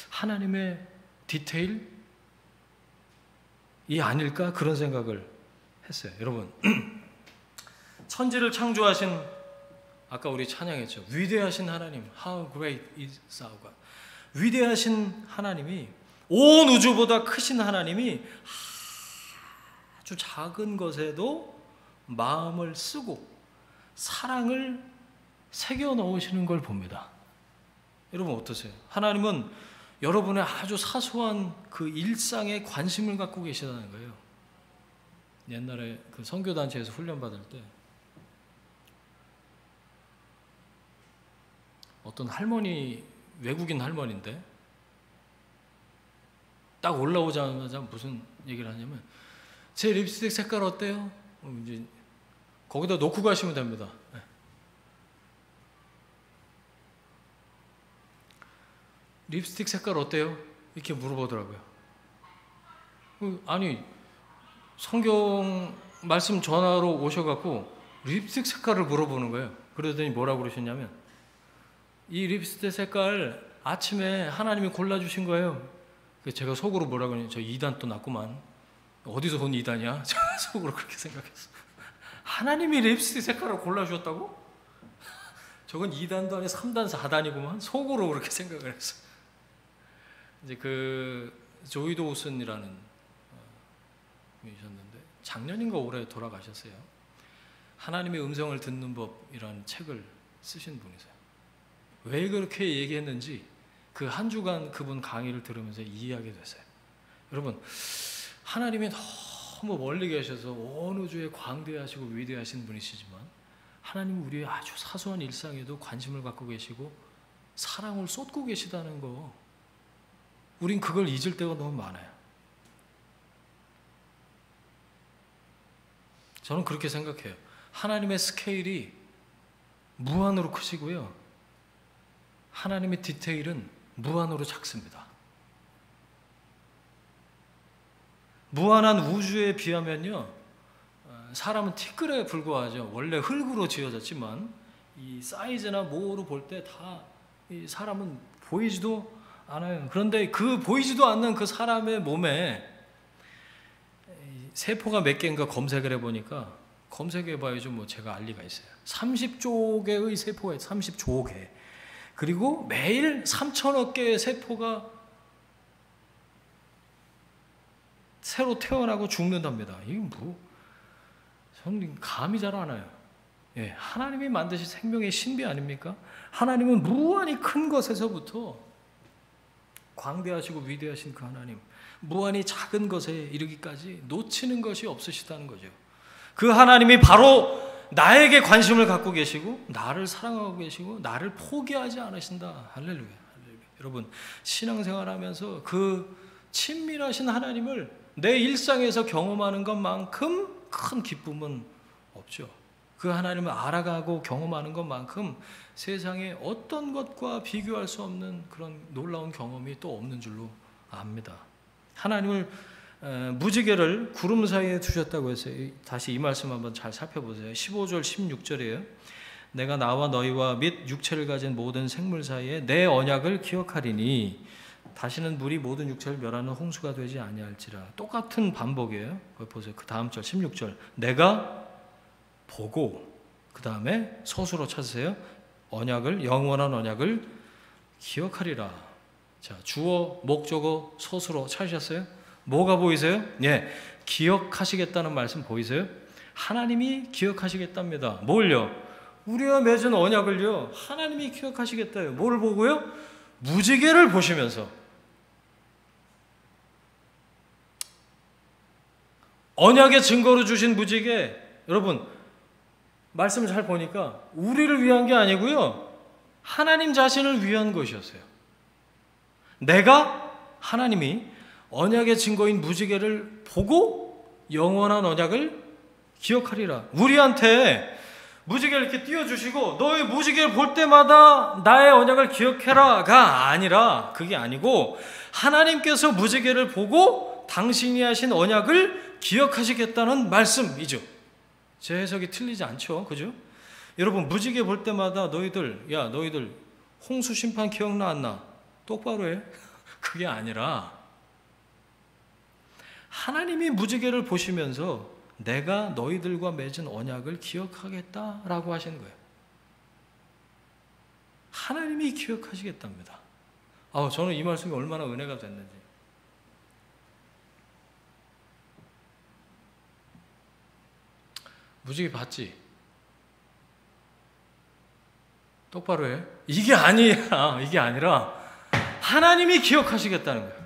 하나님의 디테일이 아닐까? 그런 생각을 했어요. 여러분, 천지를 창조하신, 아까 우리 찬양했죠. 위대하신 하나님, How great is our God. 위대하신 하나님이, 온 우주보다 크신 하나님이 아주 작은 것에도 마음을 쓰고 사랑을 새겨 넣으시는 걸 봅니다. 여러분 어떠세요? 하나님은 여러분의 아주 사소한 그 일상에 관심을 갖고 계시다는 거예요. 옛날에 그 선교단체에서 훈련받을 때 어떤 할머니, 외국인 할머니인데 딱 올라오자마자 무슨 얘기를 하냐면, 제 립스틱 색깔 어때요? 이제 거기다 놓고 가시면 됩니다. 립스틱 색깔 어때요? 이렇게 물어보더라고요. 아니, 성경 말씀 전하러 오셔갖고 립스틱 색깔을 물어보는 거예요. 그러더니 뭐라고 그러셨냐면, 이 립스틱 색깔 아침에 하나님이 골라주신 거예요. 제가 속으로 뭐라고 하냐면, 저 이단 또 났구만. 어디서 온 이단이야? 속으로 그렇게 생각했어. 하나님이 립스틱 색깔을 골라주었다고? 저건 2단도 아니고 3단, 4단이구만. 속으로 그렇게 생각을 했어. 이제 그 조이 도우슨이라는 분이셨는데 작년인가 올해 돌아가셨어요. 하나님의 음성을 듣는 법이라는 책을 쓰신 분이세요. 왜 그렇게 얘기했는지 그 한 주간 그분 강의를 들으면서 이해하게 됐어요. 여러분, 하나님이 너무 멀리 계셔서 온 우주에 광대하시고 위대하신 분이시지만 하나님은 우리의 아주 사소한 일상에도 관심을 갖고 계시고 사랑을 쏟고 계시다는 거, 우린 그걸 잊을 때가 너무 많아요. 저는 그렇게 생각해요. 하나님의 스케일이 무한으로 크시고요, 하나님의 디테일은 무한으로 작습니다. 무한한 우주에 비하면요, 사람은 티끌에 불과하죠. 원래 흙으로 지어졌지만 이 사이즈나 모로 볼 때 다 이 사람은 보이지도 않아요. 그런데 그 보이지도 않는 그 사람의 몸에 세포가 몇 개인가 검색을 해보니까, 검색해봐야죠. 뭐 제가 알 리가 있어요. 30조 개의 세포가 있어요. 30조 개. 그리고 매일 3천억 개의 세포가 새로 태어나고 죽는답니다. 이게 뭐, 저는 감이 잘 안 와요. 예, 하나님이 만드신 생명의 신비 아닙니까? 하나님은 무한히 큰 것에서부터 광대하시고 위대하신 그 하나님, 무한히 작은 것에 이르기까지 놓치는 것이 없으시다는 거죠. 그 하나님이 바로 나에게 관심을 갖고 계시고 나를 사랑하고 계시고 나를 포기하지 않으신다. 할렐루야, 할렐루야. 여러분, 신앙생활하면서 그 친밀하신 하나님을 내 일상에서 경험하는 것만큼 큰 기쁨은 없죠. 그 하나님을 알아가고 경험하는 것만큼 세상에 어떤 것과 비교할 수 없는 그런 놀라운 경험이 또 없는 줄로 압니다. 하나님을 무지개를 구름 사이에 두셨다고 했어요. 다시 이 말씀 한번 잘 살펴보세요. 15절 16절이에요. 내가 나와 너희와 및 육체를 가진 모든 생물 사이에 내 언약을 기억하리니 다시는 물이 모든 육체를 멸하는 홍수가 되지 아니할지라. 똑같은 반복이에요. 거기 보세요. 그 다음 절 16절. 내가 보고, 그 다음에 서술어 찾으세요. 언약을, 영원한 언약을 기억하리라. 자, 주어, 목적어, 서술어 찾으셨어요? 뭐가 보이세요? 예, 기억하시겠다는 말씀 보이세요? 하나님이 기억하시겠답니다. 뭘요? 우리와 맺은 언약을요, 하나님이 기억하시겠다요. 뭘 보고요? 무지개를 보시면서. 언약의 증거로 주신 무지개, 여러분 말씀을 잘 보니까 우리를 위한 게 아니고요, 하나님 자신을 위한 것이었어요. 내가, 하나님이 언약의 증거인 무지개를 보고 영원한 언약을 기억하리라. 우리한테 무지개를 이렇게 띄워주시고 너의 무지개를 볼 때마다 나의 언약을 기억해라가 아니라, 그게 아니고 하나님께서 무지개를 보고 당신이 하신 언약을 기억하시겠다는 말씀이죠. 제 해석이 틀리지 않죠, 그죠? 여러분, 무지개 볼 때마다 너희들 홍수 심판 기억나 안 나? 똑바로 해. 그게 아니라 하나님이 무지개를 보시면서 내가 너희들과 맺은 언약을 기억하겠다라고 하신 거예요. 하나님이 기억하시겠답니다. 저는 이 말씀이 얼마나 은혜가 됐는지. 무지개 봤지? 똑바로 해. 이게 아니라 하나님이 기억하시겠다는 거예요.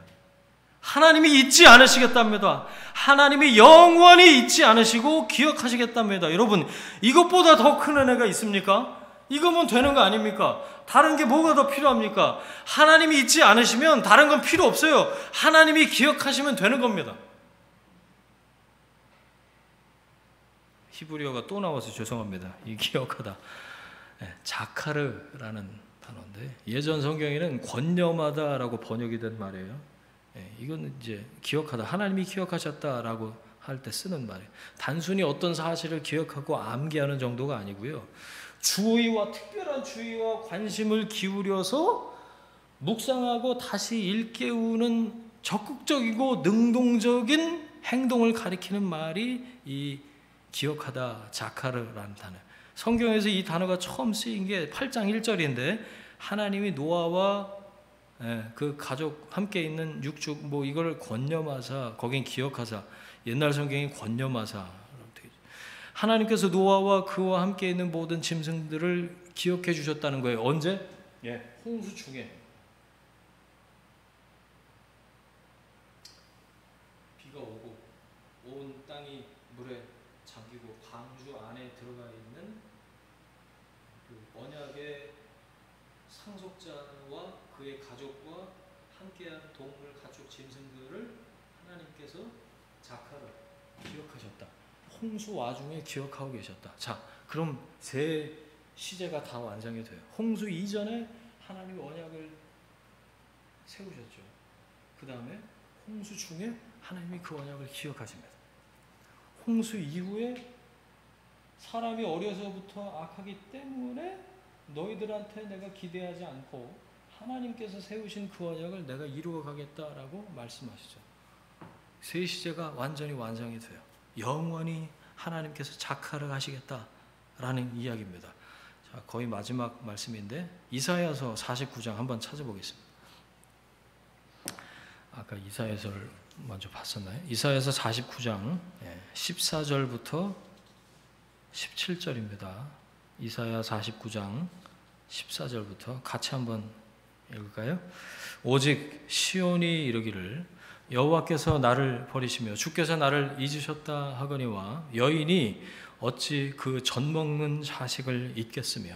하나님이 잊지 않으시겠답니다. 하나님이 영원히 잊지 않으시고 기억하시겠답니다. 여러분, 이것보다 더 큰 은혜가 있습니까? 이거면 되는 거 아닙니까? 다른 게 뭐가 더 필요합니까? 하나님이 잊지 않으시면 다른 건 필요 없어요. 하나님이 기억하시면 되는 겁니다. 히브리어가 또 나와서 죄송합니다. 이 기억하다. 자카르라는 단어인데 예전 성경에는 권념하다라고 번역이 된 말이에요. 이건 이제 기억하다, 하나님이 기억하셨다라고 할 때 쓰는 말이에요. 단순히 어떤 사실을 기억하고 암기하는 정도가 아니고요, 주의와 특별한 주의와 관심을 기울여서 묵상하고 다시 일깨우는 적극적이고 능동적인 행동을 가리키는 말이 이 기억하다, 자카르라는 단어. 성경에서 이 단어가 처음 쓰인 게 8장 1절인데 하나님이 노아와 그 가족 함께 있는 육축 뭐 이걸 권념하사, 거긴 기억하사, 옛날 성경이 권념하사. 하나님께서 노아와 그와 함께 있는 모든 짐승들을 기억해 주셨다는 거예요. 언제? 홍수 중에. 비가 오고 온 땅이 물에 잠기고 방주 안에 들어가 있는 그 언약의 상속자와 그의 가족과 함께한 동물, 가축, 짐승들을 하나님께서 자카르 기억하셨다. 홍수 와중에 기억하고 계셨다. 자, 그럼 세 시제가 다 완성이 돼요. 홍수 이전에 하나님이 언약을 세우셨죠. 그 다음에 홍수 중에 하나님이 그 언약을 기억하십니다. 홍수 이후에 사람이 어려서부터 악하기 때문에 너희들한테 내가 기대하지 않고 하나님께서 세우신 그 언약을 내가 이루어 가겠다라고 말씀하시죠. 세 시제가 완전히 완성이 돼요. 영원히 하나님께서 자카르 하시겠다라는 이야기입니다. 자, 거의 마지막 말씀인데 이사야서 49장 한번 찾아보겠습니다. 아까 이사야서를 먼저 봤었나요? 이사야서 49장 14절부터 17절입니다. 이사야 49장 14절부터 같이 한번 읽을까요? 오직 시온이 이르기를 여호와께서 나를 버리시며 주께서 나를 잊으셨다 하거니와 여인이 어찌 그 젖먹는 자식을 잊겠으며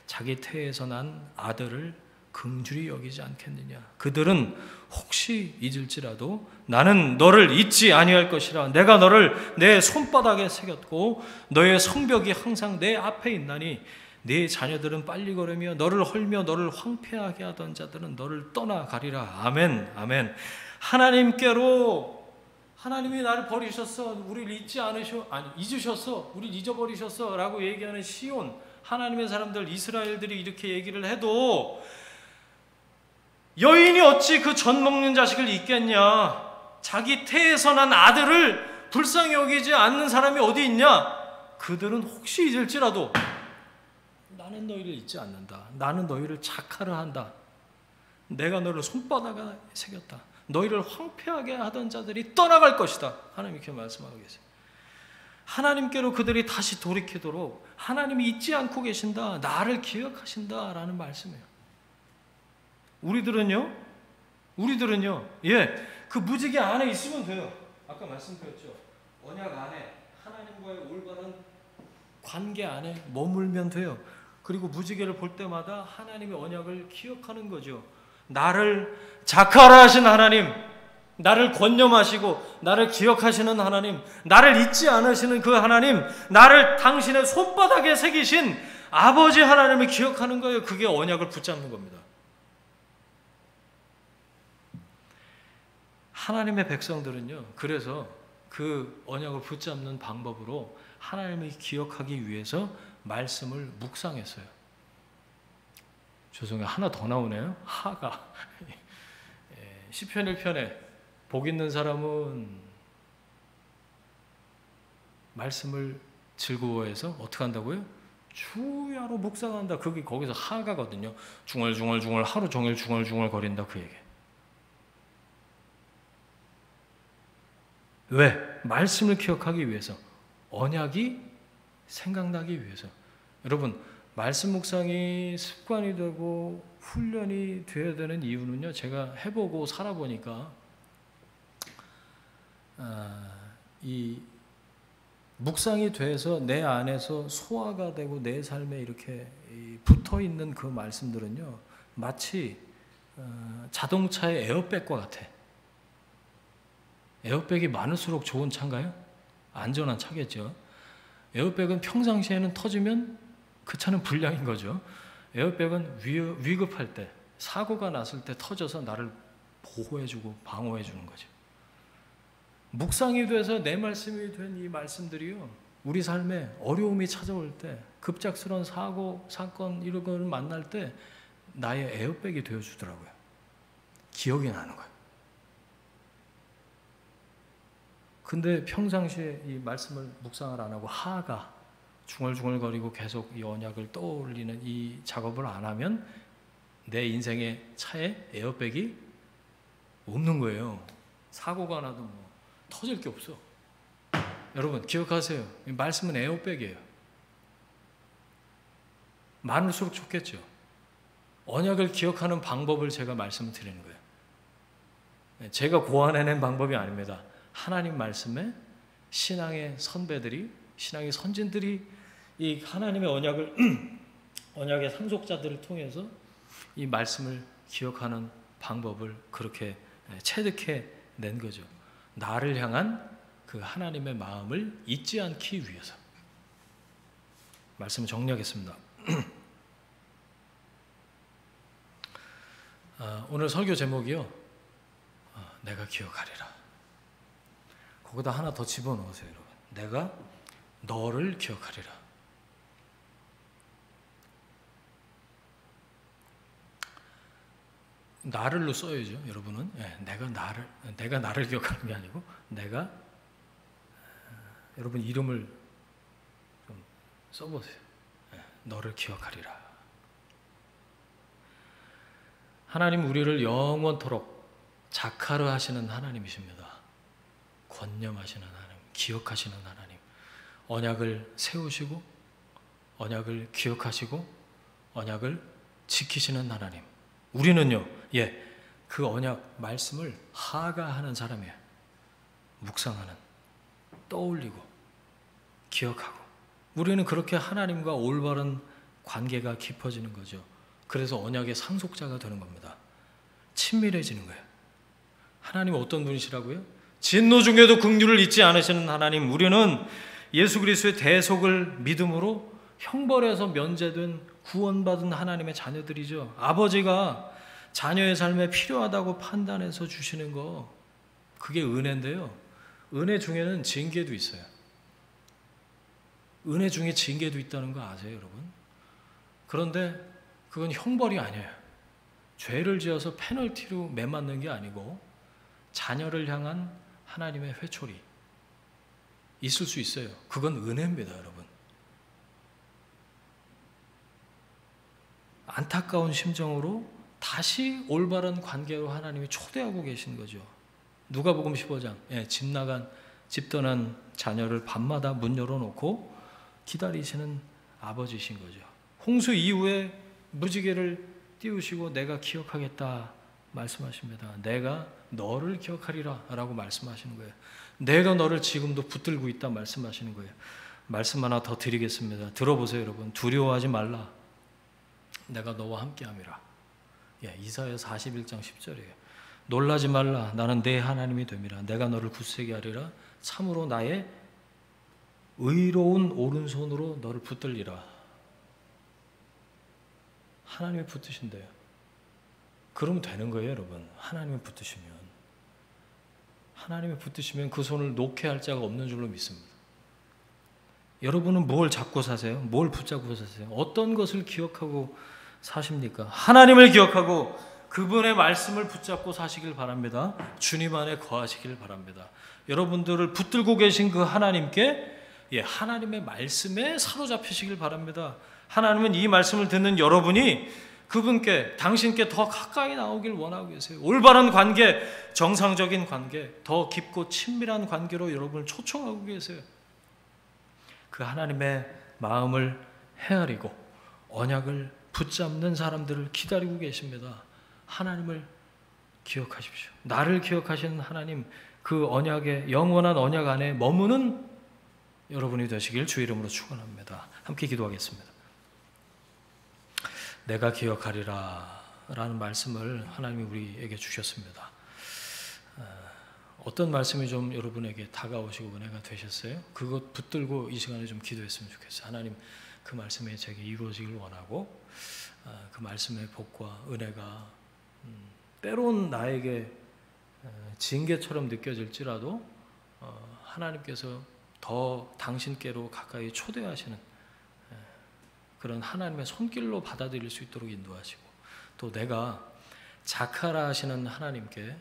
자기 태에서 난 아들을 긍휼히 여기지 않겠느냐. 그들은 혹시 잊을지라도 나는 너를 잊지 아니할 것이라. 내가 너를 내 손바닥에 새겼고 너의 성벽이 항상 내 앞에 있나니 네 자녀들은 빨리 걸으며 너를 헐며 너를 황폐하게 하던 자들은 너를 떠나가리라. 아멘. 아멘. 하나님이 나를 버리셨어, 우리를 잊으셨어, 우리를 잊어버리셨어 라고 얘기하는 시온, 하나님의 사람들, 이스라엘들이 이렇게 얘기를 해도 여인이 어찌 그 젖먹는 자식을 잊겠냐. 자기 태에서 난 아들을 불쌍히 여기지 않는 사람이 어디 있냐. 그들은 혹시 잊을지라도 나는 너희를 잊지 않는다. 나는 너희를 자카르 한다. 내가 너를 손바닥에 새겼다. 너희를 황폐하게 하던 자들이 떠나갈 것이다. 하나님이 이렇게 말씀하고 계세요. 하나님께로 그들이 다시 돌이키도록 하나님이 잊지 않고 계신다. 나를 기억하신다라는 말씀이에요. 우리들은요, 그 무지개 안에 있으면 돼요. 아까 말씀드렸죠. 언약 안에 하나님과의 올바른 관계 안에 머물면 돼요. 그리고 무지개를 볼 때마다 하나님의 언약을 기억하는 거죠. 나를 자카라 하신 하나님, 나를 권념하시고 나를 기억하시는 하나님, 나를 잊지 않으시는 그 하나님, 나를 당신의 손바닥에 새기신 아버지 하나님을 기억하는 거예요. 그게 언약을 붙잡는 겁니다. 하나님의 백성들은요, 그래서 그 언약을 붙잡는 방법으로 하나님을 기억하기 위해서 말씀을 묵상했어요. 죄송해요. 하나 더 나오네요. 하가. 시편 1편에 복 있는 사람은 말씀을 즐거워해서 어떻게 한다고요? 주야로 묵상한다. 그게 거기서 하가거든요. 중얼중얼 하루 종일 중얼중얼 거린다 그 얘기. 왜? 말씀을 기억하기 위해서. 언약이 생각나기 위해서. 여러분, 말씀 묵상이 습관이 되고 훈련이 되어야 되는 이유는요, 제가 해보고 살아보니까 이 묵상이 돼서 내 안에서 소화가 되고 내 삶에 이렇게 붙어있는 그 말씀들은요, 마치 자동차의 에어백과 같아. 에어백이 많을수록 좋은 차인가요? 안전한 차겠죠. 에어백은 평상시에는 터지면 그 차는 불량인 거죠. 에어백은 위급할 때, 사고가 났을 때 터져서 나를 보호해주고 방어해주는 거죠. 묵상이 돼서 내 말씀이 된 이 말씀들이요, 우리 삶에 어려움이 찾아올 때, 급작스러운 사고, 사건 이런 걸 만날 때 나의 에어백이 되어주더라고요. 기억이 나는 거예요. 근데 평상시에 이 말씀을 묵상을 안 하고 하가 중얼중얼거리고 계속 이 언약을 떠올리는 이 작업을 안 하면 내 인생의 차에 에어백이 없는 거예요. 사고가 나도 뭐 터질 게 없어. 여러분 기억하세요. 이 말씀은 에어백이에요. 많을수록 좋겠죠. 언약을 기억하는 방법을 제가 말씀을 드리는 거예요. 제가 고안해낸 방법이 아닙니다. 하나님 말씀에 신앙의 선배들이, 신앙의 선진들이 이 하나님의 언약의 상속자들을 통해서 이 말씀을 기억하는 방법을 그렇게 체득해 낸 거죠. 나를 향한 그 하나님의 마음을 잊지 않기 위해서. 말씀을 정리하겠습니다. 오늘 설교 제목이요. 내가 기억하리라. 거기다 하나 더 집어넣으세요, 여러분. 내가 너를 기억하리라. 나를로 써야죠, 여러분은. 내가 나를 기억하는 게 아니고 여러분 이름을 좀 써보세요. 너를 기억하리라. 하나님 우리를 영원토록 자카르 하시는 하나님이십니다. 권념하시는 하나님, 기억하시는 하나님, 언약을 세우시고 언약을 기억하시고 언약을 지키시는 하나님. 우리는요, 그 언약 말씀을 하가하는 사람이에요. 묵상하는, 떠올리고 기억하고. 우리는 그렇게 하나님과 올바른 관계가 깊어지는 거죠. 그래서 언약의 상속자가 되는 겁니다. 친밀해지는 거예요. 하나님은 어떤 분이시라고요? 진노 중에도 긍휼을 잊지 않으시는 하나님. 우리는 예수 그리스도의 대속을 믿음으로 형벌에서 면제된 구원받은 하나님의 자녀들이죠. 아버지가 자녀의 삶에 필요하다고 판단해서 주시는 거, 그게 은혜인데요. 은혜 중에는 징계도 있어요. 은혜 중에 징계도 있다는 거 아세요, 여러분? 그런데 그건 형벌이 아니에요. 죄를 지어서 페널티로 매맞는 게 아니고 자녀를 향한 하나님의 회초리 있을 수 있어요. 그건 은혜입니다, 여러분. 안타까운 심정으로 다시 올바른 관계로 하나님이 초대하고 계신 거죠. 누가복음 15장, 집 떠난 자녀를 밤마다 문 열어놓고 기다리시는 아버지신 거죠. 홍수 이후에 무지개를 띄우시고 내가 기억하겠다 말씀하십니다. 내가 너를 기억하리라 라고 말씀하시는 거예요. 내가 너를 지금도 붙들고 있다 말씀하시는 거예요. 말씀 하나 더 드리겠습니다. 들어보세요, 여러분. 두려워하지 말라. 내가 너와 함께함이라. 이사야 41장 10절이에요. 놀라지 말라. 나는 내 하나님이 됨이라. 내가 너를 굳세게 하리라. 참으로 나의 의로운 오른손으로 너를 붙들리라. 하나님이 붙드신대요. 그러면 되는 거예요, 여러분. 하나님이 붙드시면 그 손을 놓게 할 자가 없는 줄로 믿습니다. 여러분은 뭘 잡고 사세요? 뭘 붙잡고 사세요? 어떤 것을 기억하고 사십니까? 하나님을 기억하고 그분의 말씀을 붙잡고 사시길 바랍니다. 주님 안에 거하시길 바랍니다. 여러분들을 붙들고 계신 그 하나님께, 하나님의 말씀에 사로잡히시길 바랍니다. 하나님은 이 말씀을 듣는 여러분이 그분께, 당신께 더 가까이 나오길 원하고 계세요. 올바른 관계, 정상적인 관계, 더 깊고 친밀한 관계로 여러분을 초청하고 계세요. 그 하나님의 마음을 헤아리고 언약을 붙잡는 사람들을 기다리고 계십니다. 하나님을 기억하십시오. 나를 기억하시는 하나님, 그 언약의 영원한 언약 안에 머무는 여러분이 되시길 주 이름으로 축원합니다. 함께 기도하겠습니다. 내가 기억하리라 라는 말씀을 하나님이 우리에게 주셨습니다. 어떤 말씀이 좀 여러분에게 다가오시고 은혜가 되셨어요? 그것 붙들고 이 시간에 좀 기도했으면 좋겠어요. 하나님, 그 말씀이 제게 이루어지길 원하고 그 말씀의 복과 은혜가 때론 나에게 징계처럼 느껴질지라도 하나님께서 더 당신께로 가까이 초대하시는 그런 하나님의 손길로 받아들일 수 있도록 인도하시고, 또 내가 자카라 하시는 하나님께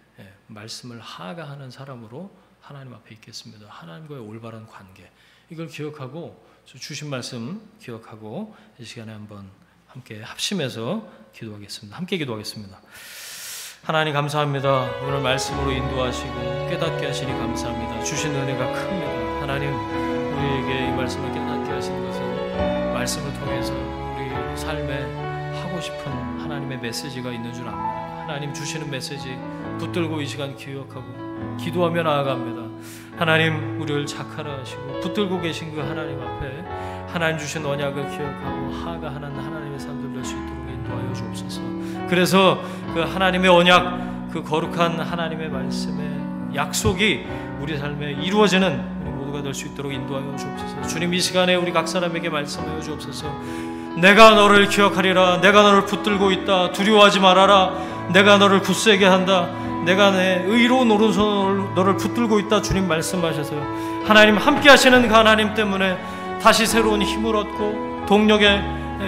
말씀을 하가하는 사람으로 하나님 앞에 있겠습니다. 하나님과의 올바른 관계, 이걸 기억하고 주신 말씀 기억하고 이 시간에 한번 함께 합심해서 기도하겠습니다. 함께 기도하겠습니다. 하나님 감사합니다. 오늘 말씀으로 인도하시고 깨닫게 하시니 감사합니다. 주신 은혜가 큽니다. 하나님, 우리에게 이 말씀을 깨닫게 하신 것은 말씀을 통해서 우리 삶에 하고 싶은 하나님의 메시지가 있는 줄 압니다. 하나님 주시는 메시지 붙들고 이 시간 기억하고 기도하며 나아갑니다. 하나님, 우리를 착하라 하시고 붙들고 계신 그 하나님 앞에 하나님 주신 언약을 기억하고 하가하는 하나님의 삶들 될 수 있도록 인도하여 주옵소서. 그래서 그 하나님의 언약, 그 거룩한 하나님의 말씀의 약속이 우리 삶에 이루어지는 우리 모두가 될 수 있도록 인도하여 주옵소서. 주님, 이 시간에 우리 각 사람에게 말씀하여 주옵소서. 내가 너를 기억하리라. 내가 너를 붙들고 있다. 두려워하지 말아라. 내가 너를 굳세게 한다. 내가 내 의로운 오른손으로 너를 붙들고 있다. 주님 말씀하셔서요. 하나님 함께 하시는 그 하나님 때문에 다시 새로운 힘을 얻고 동력의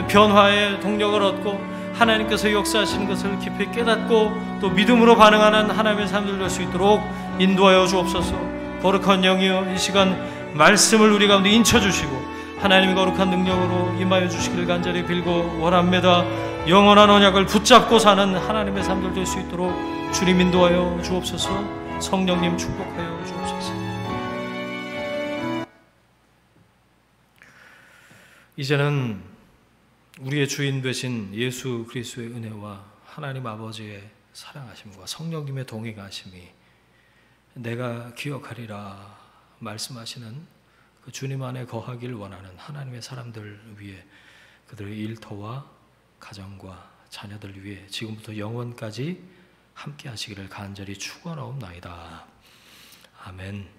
변화의 동력을 얻고 하나님께서 역사하시는 것을 깊이 깨닫고 또 믿음으로 반응하는 하나님의 삶을 될 수 있도록 인도하여 주옵소서. 거룩한 영이여, 이 시간 말씀을 우리 가운데 인쳐주시고 하나님의 거룩한 능력으로 임하여 주시기를 간절히 빌고 원합니다. 영원한 언약을 붙잡고 사는 하나님의 삶들 될 수 있도록 주님 인도하여 주옵소서. 성령님 축복하여 주옵소서. 이제는 우리의 주인 되신 예수 그리스도의 은혜와 하나님 아버지의 사랑하심과 성령님의 동행하심이 내가 기억하리라 말씀하시는 그 주님 안에 거하길 원하는 하나님의 사람들 위해 그들의 일터와 가정과 자녀들 위해 지금부터 영원까지 함께 하시기를 간절히 축원하옵나이다. 아멘.